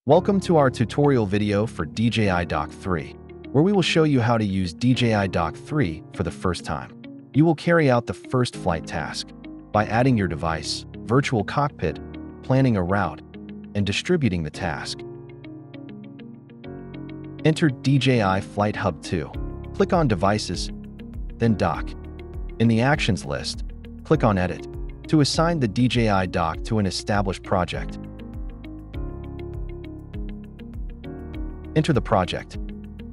Welcome to our tutorial video for DJI Dock 3, where we will show you how to use DJI Dock 3 for the first time. You will carry out the first flight task by adding your device, virtual cockpit, planning a route, and distributing the task. Enter DJI Flight Hub 2. Click on Devices, then Dock. In the Actions list, click on Edit to assign the DJI Dock to an established project. Enter the project.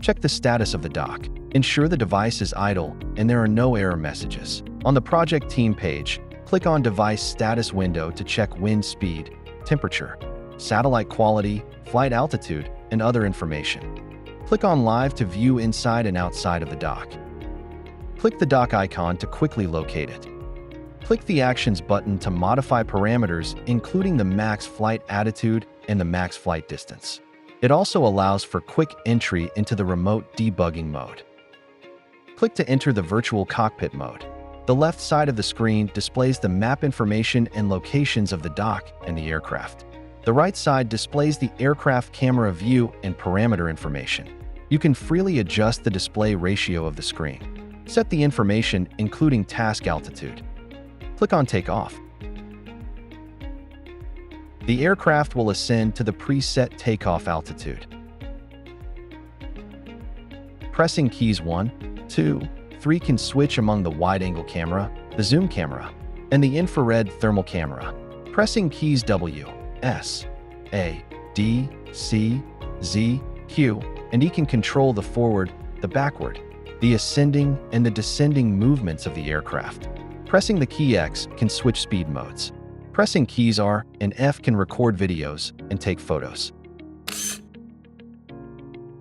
Check the status of the dock. Ensure the device is idle and there are no error messages. On the project team page, click on Device Status window to check wind speed, temperature, satellite quality, flight altitude, and other information. Click on Live to view inside and outside of the dock. Click the dock icon to quickly locate it. Click the Actions button to modify parameters, including the max flight altitude and the max flight distance. It also allows for quick entry into the remote debugging mode. Click to enter the virtual cockpit mode. The left side of the screen displays the map information and locations of the dock and the aircraft. The right side displays the aircraft camera view and parameter information. You can freely adjust the display ratio of the screen. Set the information, including task altitude. Click on Take Off. The aircraft will ascend to the preset takeoff altitude. Pressing keys 1, 2, 3 can switch among the wide-angle camera, the zoom camera, and the infrared thermal camera. Pressing keys W, S, A, D, C, Z, Q, and E can control the forward, the backward, the ascending, and the descending movements of the aircraft. Pressing the key X can switch speed modes. Pressing keys R and F can record videos and take photos.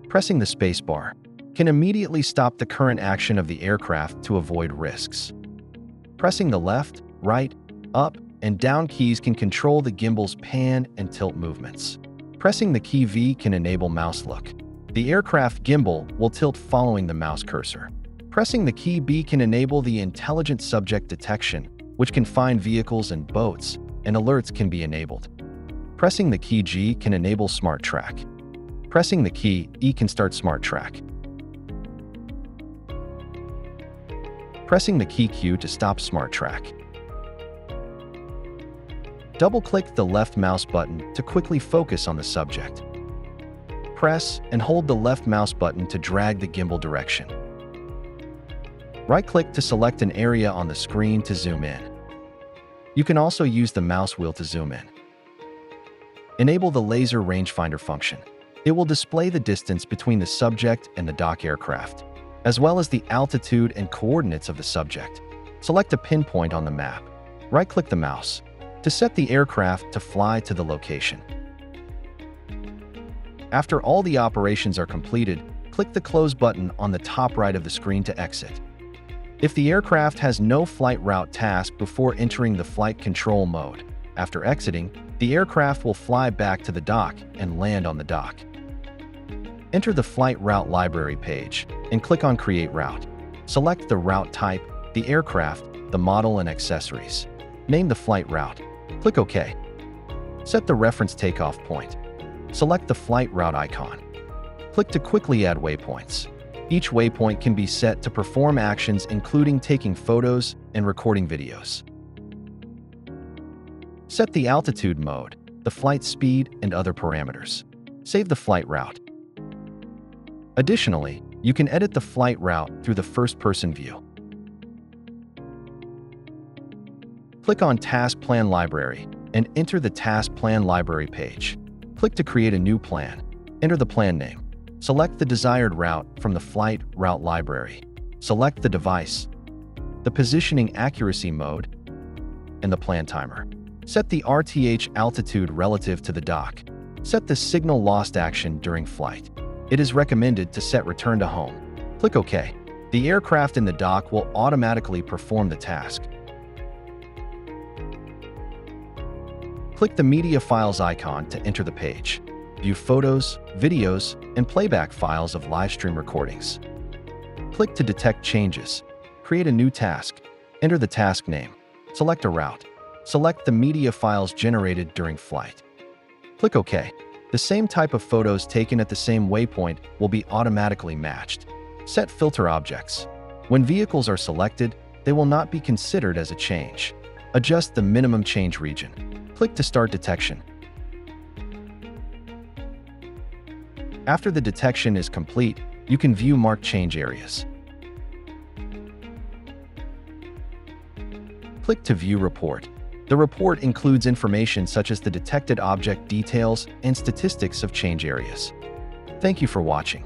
Pressing the spacebar can immediately stop the current action of the aircraft to avoid risks. Pressing the left, right, up, and down keys can control the gimbal's pan and tilt movements. Pressing the key V can enable mouse look. The aircraft gimbal will tilt following the mouse cursor. Pressing the key B can enable the intelligent subject detection, which can find vehicles and boats, and alerts can be enabled. Pressing the key G can enable Smart Track. Pressing the key E can start Smart Track. Pressing the key Q to stop Smart Track. Double-click the left mouse button to quickly focus on the subject. Press and hold the left mouse button to drag the gimbal direction. Right-click to select an area on the screen to zoom in. You can also use the mouse wheel to zoom in. Enable the laser rangefinder function. It will display the distance between the subject and the dock aircraft, as well as the altitude and coordinates of the subject. Select a pinpoint on the map. Right-click the mouse to set the aircraft to fly to the location. After all the operations are completed, click the Close button on the top right of the screen to exit. If the aircraft has no flight route task before entering the flight control mode, after exiting, the aircraft will fly back to the dock and land on the dock. Enter the Flight Route Library page and click on Create Route. Select the route type, the aircraft, the model, and accessories. Name the flight route. Click OK. Set the reference takeoff point. Select the flight route icon. Click to quickly add waypoints. Each waypoint can be set to perform actions including taking photos and recording videos. Set the altitude mode, the flight speed, and other parameters. Save the flight route. Additionally, you can edit the flight route through the first-person view. Click on Task Plan Library and enter the Task Plan Library page. Click to create a new plan. Enter the plan name. Select the desired route from the Flight Route Library. Select the device, the positioning accuracy mode, and the plan timer. Set the RTH altitude relative to the dock. Set the signal lost action during flight. It is recommended to set return to home. Click OK. The aircraft in the dock will automatically perform the task. Click the Media Files icon to enter the page. View photos, videos, and playback files of live stream recordings. Click to detect changes. Create a new task. Enter the task name. Select a route. Select the media files generated during flight. Click OK. The same type of photos taken at the same waypoint will be automatically matched. Set filter objects. When vehicles are selected, they will not be considered as a change. Adjust the minimum change region. Click to start detection. After the detection is complete, you can view marked change areas. Click to view report. The report includes information such as the detected object details and statistics of change areas. Thank you for watching.